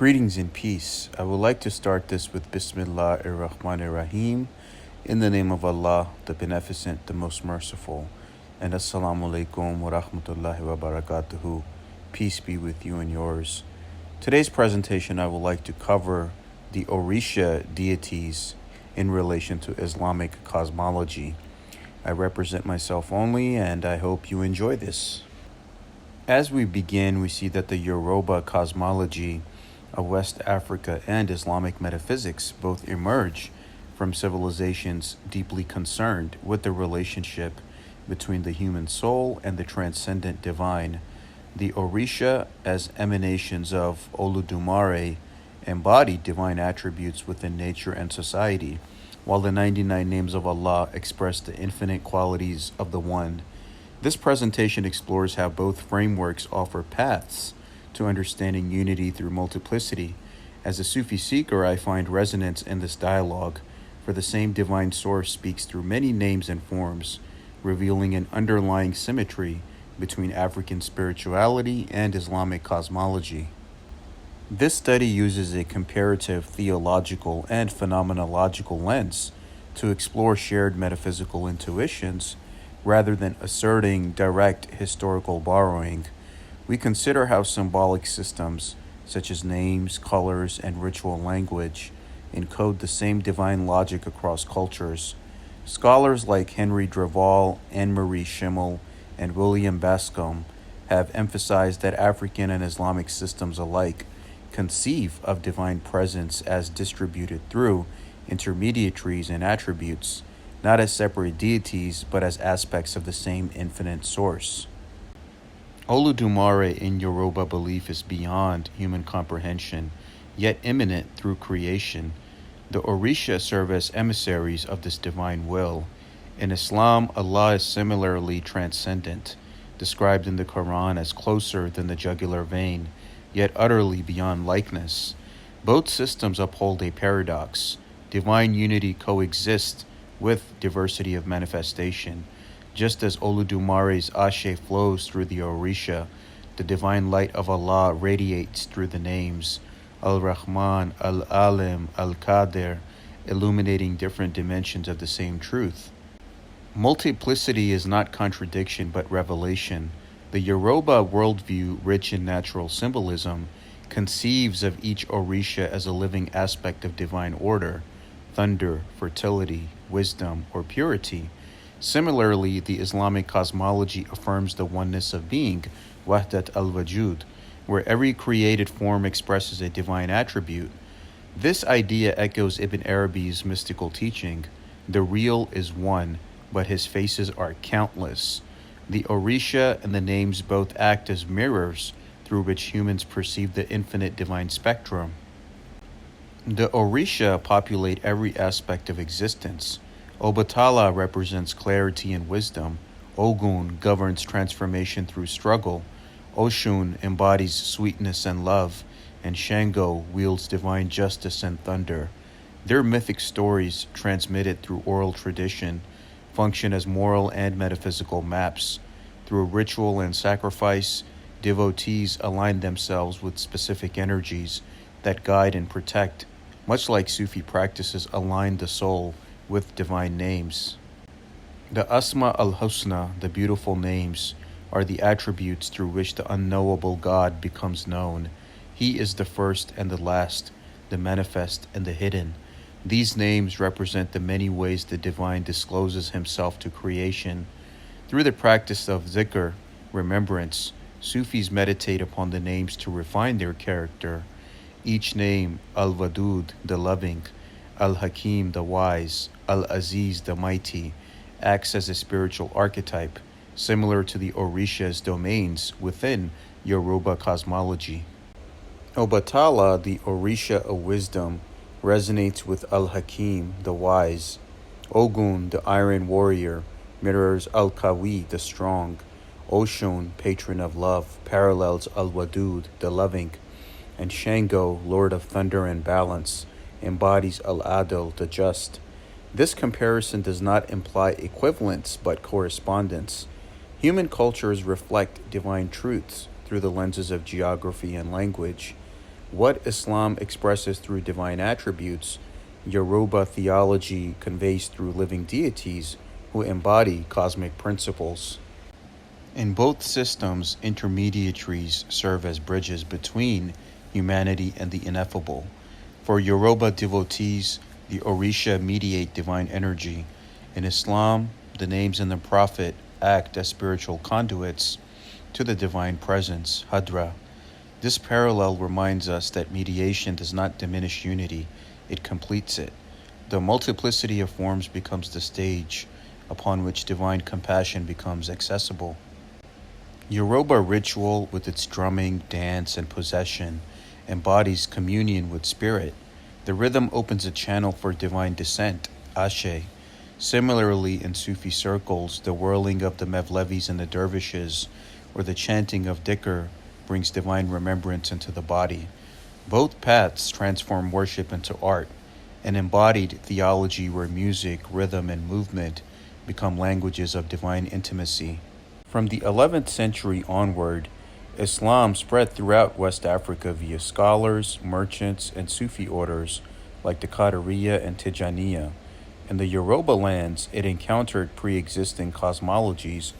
Greetings and peace. I would like to start this with Bismillah ar-Rahman ar-Rahim, in the name of Allah, the Beneficent, the Most Merciful, and Assalamu alaikum wa rahmatullahi wa barakatuhu. Peace be with you and yours. Today's presentation, I would like to cover the Orisha deities in relation to Islamic cosmology. I represent myself only, and I hope you enjoy this. As we begin, we see that the Yoruba cosmology of West Africa and Islamic metaphysics both emerge from civilizations deeply concerned with the relationship between the human soul and the transcendent divine. The Orisha, as emanations of Oludumare, embody divine attributes within nature and society, while the 99 names of Allah express the infinite qualities of the One. This presentation explores how both frameworks offer paths to understanding unity through multiplicity. As a Sufi seeker, I find resonance in this dialogue, for the same divine source speaks through many names and forms, revealing an underlying symmetry between African spirituality and Islamic cosmology. This study uses a comparative theological and phenomenological lens to explore shared metaphysical intuitions rather than asserting direct historical borrowing. We consider how symbolic systems, such as names, colors, and ritual language, encode the same divine logic across cultures. Scholars like Henry Drevall, Anne-Marie Schimmel, and William Bascom have emphasized that African and Islamic systems alike conceive of divine presence as distributed through intermediaries and attributes, not as separate deities, but as aspects of the same infinite source. Oludumare in Yoruba belief is beyond human comprehension, yet immanent through creation. The Orisha serve as emissaries of this divine will. In Islam, Allah is similarly transcendent, described in the Quran as closer than the jugular vein, yet utterly beyond likeness. Both systems uphold a paradox. Divine unity coexists with diversity of manifestation. Just as Oludumare's Ashe flows through the Orisha, the divine light of Allah radiates through the names Al-Rahman, Al-Alim, Al-Qadir, illuminating different dimensions of the same truth. Multiplicity is not contradiction but revelation. The Yoruba worldview, rich in natural symbolism, conceives of each Orisha as a living aspect of divine order, thunder, fertility, wisdom, or purity. Similarly, the Islamic cosmology affirms the oneness of being, Wahdat al-Wajud, where every created form expresses a divine attribute. This idea echoes Ibn Arabi's mystical teaching: the real is one, but his faces are countless. The Orisha and the names both act as mirrors through which humans perceive the infinite divine spectrum. The Orisha populate every aspect of existence. Obatala represents clarity and wisdom. Ogun governs transformation through struggle. Oshun embodies sweetness and love. And Shango wields divine justice and thunder. Their mythic stories, transmitted through oral tradition, function as moral and metaphysical maps. Through ritual and sacrifice, devotees align themselves with specific energies that guide and protect, much like Sufi practices align the soul with divine names. The Asma al-Husna, the beautiful names, are the attributes through which the unknowable God becomes known. He is the first and the last, the manifest and the hidden. These names represent the many ways the divine discloses himself to creation. Through the practice of zikr, remembrance, Sufis meditate upon the names to refine their character. Each name, Al-Wadud, the loving, Al-Hakim, the wise, Al-Aziz, the mighty, acts as a spiritual archetype, similar to the Orisha's domains within Yoruba cosmology. Obatala, the Orisha of wisdom, resonates with Al-Hakim, the wise. Ogun, the iron warrior, mirrors Al-Qawi, the strong. Oshun, patron of love, parallels Al-Wadud, the loving. And Shango, lord of thunder and balance, embodies Al-Adil, the just. This comparison does not imply equivalence but correspondence. Human cultures reflect divine truths through the lenses of geography and language. What Islam expresses through divine attributes, Yoruba theology conveys through living deities who embody cosmic principles. In both systems, intermediaries serve as bridges between humanity and the ineffable. For Yoruba devotees, the Orisha mediate divine energy. In Islam, the names in the Prophet act as spiritual conduits to the divine presence, Hadra. This parallel reminds us that mediation does not diminish unity, it completes it. The multiplicity of forms becomes the stage upon which divine compassion becomes accessible. Yoruba ritual, with its drumming, dance, and possession, embodies communion with spirit. The rhythm opens a channel for divine descent, Ashe. Similarly, in Sufi circles, the whirling of the Mevlevis and the dervishes, or the chanting of dhikr, brings divine remembrance into the body. Both paths transform worship into art, an embodied theology where music, rhythm, and movement become languages of divine intimacy. From the 11th century onward, Islam spread throughout West Africa via scholars, merchants, and Sufi orders like the Qadiriyya and Tijaniya. In the Yoruba lands, it encountered pre-existing cosmologies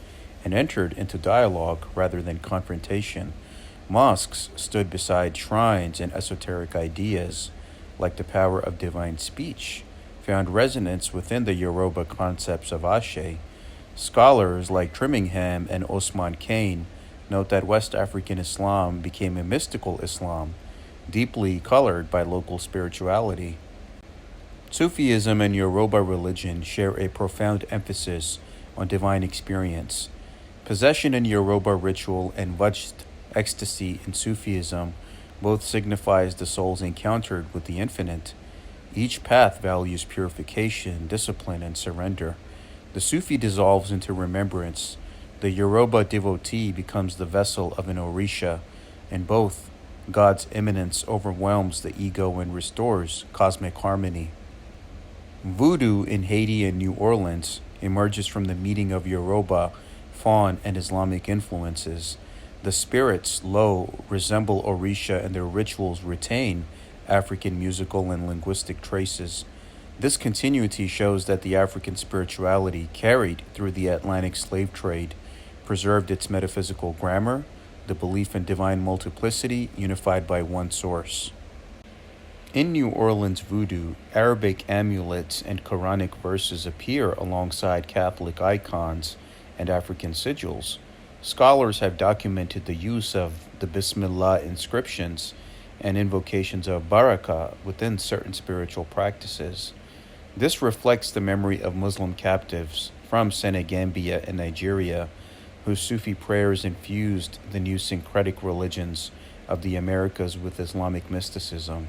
and entered into dialogue rather than confrontation. Mosques stood beside shrines, and esoteric ideas, like the power of divine speech, found resonance within the Yoruba concepts of Ashe. Scholars like Trimingham and Osman Kane note that West African Islam became a mystical Islam, deeply colored by local spirituality. Sufism and Yoruba religion share a profound emphasis on divine experience. Possession in Yoruba ritual and Wajd, ecstasy in Sufism, both signifies the soul's encounter with the infinite. Each path values purification, discipline, and surrender. The Sufi dissolves into remembrance. The Yoruba devotee becomes the vessel of an Orisha. In both, God's immanence overwhelms the ego and restores cosmic harmony. Voodoo in Haiti and New Orleans emerges from the meeting of Yoruba, Fawn, and Islamic influences. The spirits, lo, resemble Orisha, and their rituals retain African musical and linguistic traces. This continuity shows that the African spirituality carried through the Atlantic slave trade preserved its metaphysical grammar, the belief in divine multiplicity unified by one source. In New Orleans voodoo, Arabic amulets and Quranic verses appear alongside Catholic icons and African sigils. Scholars have documented the use of the Bismillah inscriptions and invocations of Baraka within certain spiritual practices. This reflects the memory of Muslim captives from Senegambia and Nigeria, whose Sufi prayers infused the new syncretic religions of the Americas with Islamic mysticism.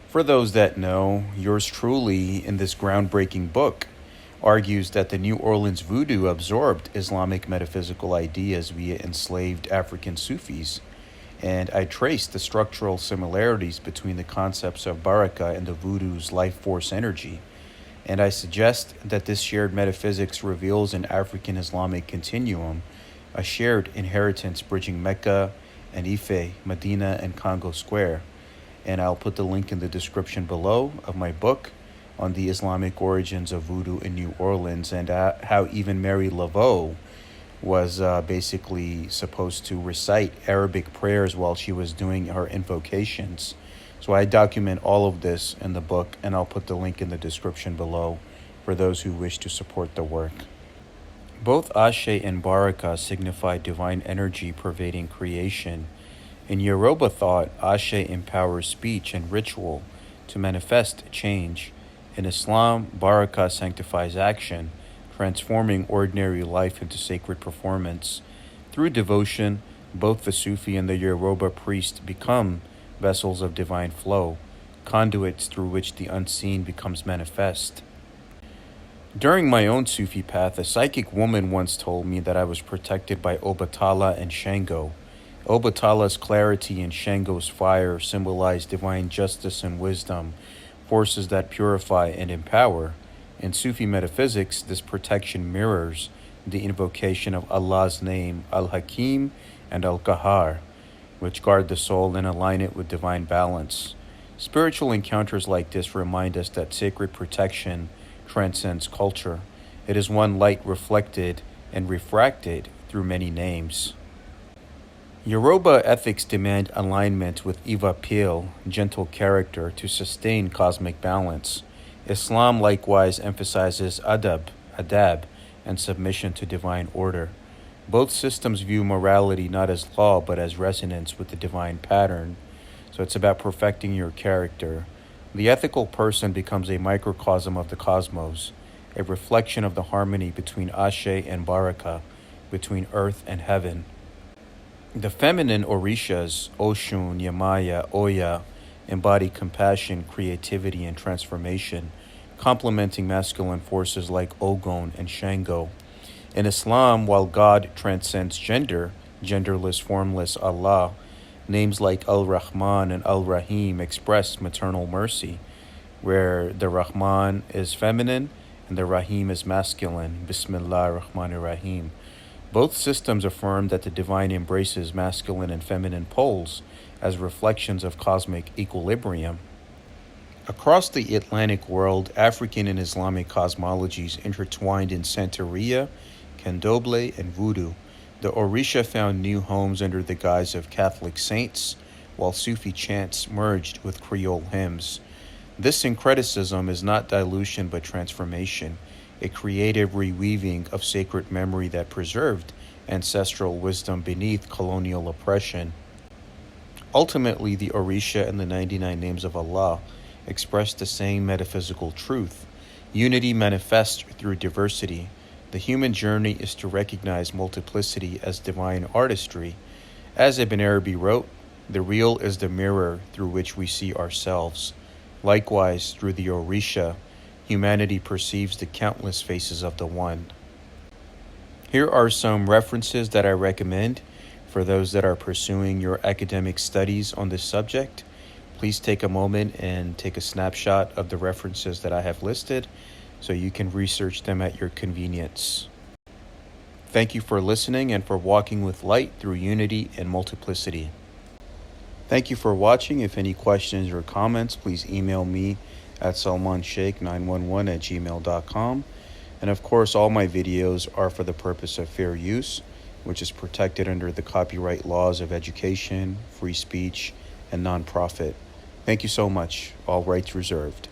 For those that know, yours truly, in this groundbreaking book, argues that the New Orleans voodoo absorbed Islamic metaphysical ideas via enslaved African Sufis, and I traced the structural similarities between the concepts of Baraka and the voodoo's life force energy. And I suggest that this shared metaphysics reveals an African Islamic continuum, a shared inheritance bridging Mecca and Ife, Medina, and Congo Square. And I'll put the link in the description below of my book on the Islamic origins of voodoo in New Orleans, and how even Mary Laveau was basically supposed to recite Arabic prayers while she was doing her invocations. So I document all of this in the book, and I'll put the link in the description below for those who wish to support the work. Both Ashe and Baraka signify divine energy pervading creation. In Yoruba thought, Ashe empowers speech and ritual to manifest change. In Islam, Baraka sanctifies action, transforming ordinary life into sacred performance. Through devotion, both the Sufi and the Yoruba priest become vessels of divine flow, conduits through which the unseen becomes manifest. During my own Sufi path, a psychic woman once told me that I was protected by Obatala and Shango. Obatala's clarity and Shango's fire symbolize divine justice and wisdom, forces that purify and empower. In Sufi metaphysics, this protection mirrors the invocation of Allah's name, Al-Hakim and Al-Qahar, which guard the soul and align it with divine balance. Spiritual encounters like this remind us that sacred protection transcends culture. It is one light reflected and refracted through many names. Yoruba ethics demand alignment with Iva Pil, gentle character, to sustain cosmic balance. Islam likewise emphasizes adab, and submission to divine order. Both systems view morality not as law but as resonance with the divine pattern. So it's about perfecting your character. The ethical person becomes a microcosm of the cosmos, a reflection of the harmony between Ashe and Baraka, between earth and heaven. The feminine Orishas, Oshun, Yamaya, Oya, embody compassion, creativity, and transformation, complementing masculine forces like Ogon and Shango. In Islam, while God transcends gender, genderless, formless Allah, names like Al-Rahman and Al-Rahim express maternal mercy, where the Rahman is feminine and the Rahim is masculine. Bismillah ar-Rahman ar-Rahim. Both systems affirm that the divine embraces masculine and feminine poles as reflections of cosmic equilibrium. Across the Atlantic world, African and Islamic cosmologies intertwined in Santeria, Candomblé, and Voodoo. The Orisha found new homes under the guise of Catholic saints, while Sufi chants merged with Creole hymns. This syncretism is not dilution but transformation, a creative reweaving of sacred memory that preserved ancestral wisdom beneath colonial oppression. Ultimately, the Orisha and the 99 names of Allah express the same metaphysical truth. Unity manifests through diversity. The human journey is to recognize multiplicity as divine artistry. As Ibn Arabi wrote, the real is the mirror through which we see ourselves. Likewise, through the Orisha, humanity perceives the countless faces of the One. Here are some references that I recommend for those that are pursuing your academic studies on this subject. Please take a moment and take a snapshot of the references that I have listed so you can research them at your convenience. Thank you for listening and for walking with light through unity and multiplicity. Thank you for watching. If any questions or comments, please email me at salmansheikh911@gmail.com. And of course, all my videos are for the purpose of fair use, which is protected under the copyright laws of education, free speech, and nonprofit. Thank you so much. All rights reserved.